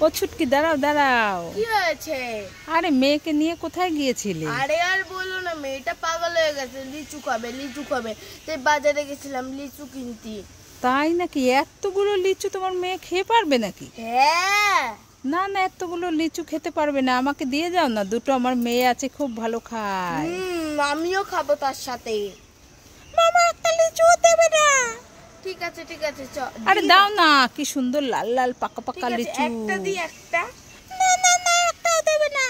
ও ছুটকি দাঁড়াও দাঁড়াও। কি হয়েছে? আরে মেয়েকে নিয়ে কোথায় গিয়েছিলে? আরে আর বলো না, মেয়েটা পাগল হয়ে গেছে, লিচু খাবে লিচু খাবে। তাই বাজারে গেছিলাম লিচু কিনতে। তাই নাকি? এতগুলো লিচু তোমার মেয়ে খেয়ে পারবে নাকি? হ্যাঁ। না না, এতগুলো লিচু খেতে পারবে না, আমাকে দিয়ে যাও না দুটো, আমার মেয়ে আছে খুব ভালো খায়। আমিও খাবো তার সাথে। মামা একটা লিচু দেবে না? ঠিক আছে ঠিক আছে, আরে দাও না, কি সুন্দর লাল লাল পাকা পাকা লিচু। একটা দিই একটা। না না না, একটাও দেবে না।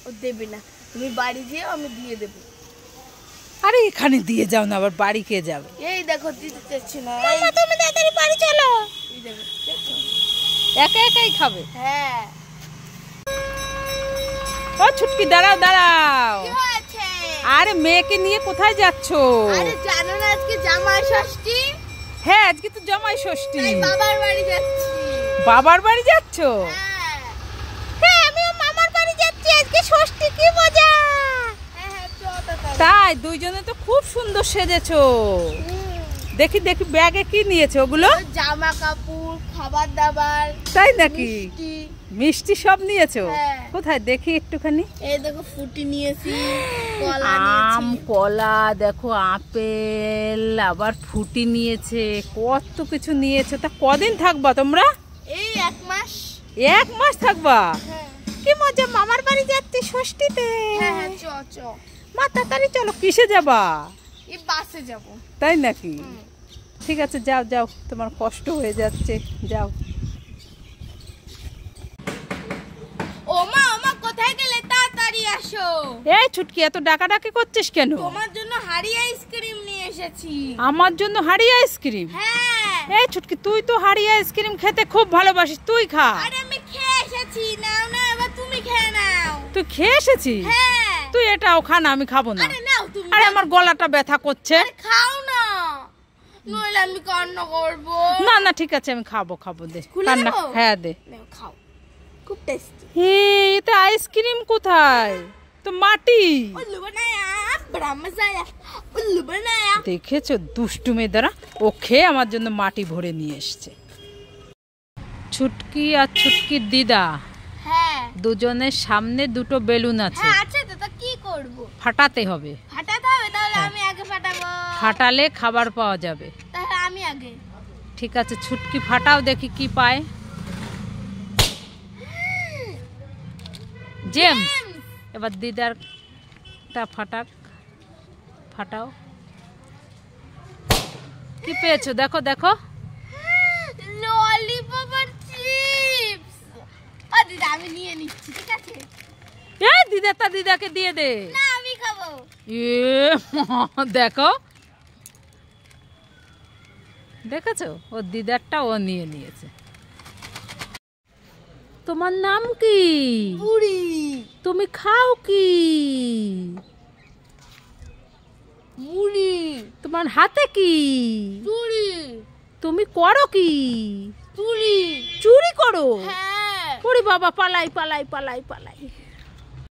ও দেবে না, তুমি বাড়ি যেও, আমি দিয়ে দেবো। আরে এখানে দিয়ে যাও না, আবার বাড়ি কে যাবে? এই দেখো দিতে চাচ্ছি না। মামা তুমি তাড়াতাড়ি বাড়ি চলো। এই দেখো, দেখছো? একা একাই খাবে? হ্যাঁ। ও ছুটকি দাঁড়াও দাঁড়াও। কি হয়েছে? আরে মেয়েকে নিয়ে কোথায় যাচ্ছো? আরে জানো না আজকে জামাই ষষ্ঠী? হ্যাঁ আজকে তো জামাই ষষ্ঠী। তাই বাবার বাড়ি যাচ্ছি। বাবার বাড়ি যাচ্ছো? হ্যাঁ। হ্যাঁ আমিও মামার বাড়ি যাচ্ছি, আজকে ষষ্ঠী, কি মজা। হ্যাঁ চলো তাই দুইজনে তো খুব সুন্দর সেজেছো। দেখি দেখি ব্যাগে কি নিয়েছো ওগুলো? জামা কাপড়, খাবার দাবার। তাই নাকি? মিষ্টি। মিষ্টি সব নিয়েছো? হ্যাঁ। কোথায় দেখি একটুখানি। এই দেখো ফুটি নিয়েছি, কলা আম নিয়েছি। কলা দেখো, আপেল, আবার ফুটি নিয়েছে, কত কিছু নিয়েছে। তা কদিন থাকবা তোমরা? এই 1 মাস। 1 মাস থাকবা? হ্যাঁ কি মজা, মামার বাড়ি যাচ্ছি ষষ্ঠীতে। হ্যাঁ হ্যাঁ, চ। মা তাড়াতাড়ি চলো। কিসে যাবা? এই বাসে যাব। তাই নাকি? ঠিক আছে যাও যাও, তোমার কষ্ট হয়ে যাচ্ছে, যাও। ও মা কোথায় গেলে? তাড়াতাড়ি আসো। এই ছুটকি এত ডাকাডাকি করছিস কেন? তোমার জন্য হাড়ি আইসক্রিম নিয়ে এসেছি। আমার জন্য হাড়ি আইসক্রিম? হ্যাঁ। এই ছুটকি তুই তো হাড়ি আইসক্রিম খেতে খুব ভালোবাসিস, তুই খা। আরে আমি খেয়ে এসেছি, নাও না, এবার তুমি খেয়ে নাও। তুই খেয়ে এসেছিস? হ্যাঁ। তুই এটাও খা না, আমি খাবো না। আরে নাও তুমি। আরে আমার গলাটা ব্যথা করছে। আরে খাও না, নইলে আমি কান্না করব। না না ঠিক আছে, আমি খাবো খাবো, দে খুলে কান্না। দেবো? হ্যাঁ দে। নাও খাও, খুব টেস্টি। হে এটা আইসক্রিম কোথায়? তো মাটি। উল্লু বানায়া, বড়া মজা আয়া। উল্লু বানায়া। দেখেছো দুষ্টু মেয়ে দ্বারা, ও খেয়ে আমার জন্য মাটি ভরে নিয়ে এসছে। ছুটকি আর ছুটকির দিদা হ্যাঁ। দুজনের সামনে দুটো বেলুন আছে, হ্যাঁ আছে তো, তা কি করব? ফাটাতে হবে। ফাটাতে হবে? তাহলে আমি আগে ফাটাবো। ফাটালে খাবার পাওয়া যাবে। তাহলে আমি আগে। ঠিক আছে ছুটকি ফাটাও, দেখি কি পায়। জেমস, এবার দিদারটা ফাটাও। কি পেয়েছো দেখো দেখো। ললিপপ আর চিপস। ও দিদা আমি নিয়ে নিচ্ছি, ঠিক আছে? এই দিদাটা দিদাকে দিয়ে দে। না আমি খাবো। দেখো দেখেছো, ও দিদারটা ও নিয়ে নিয়েছে। তোমার নাম কি? পুরি। তুমি খাও কি? মুড়ি। তোমার হাতে কি? চুড়ি। তুমি করো কি? চুড়ি। চুরি করো? হ্যাঁ। ওরে বাবা, পালাই পালাই পালাই পালাই।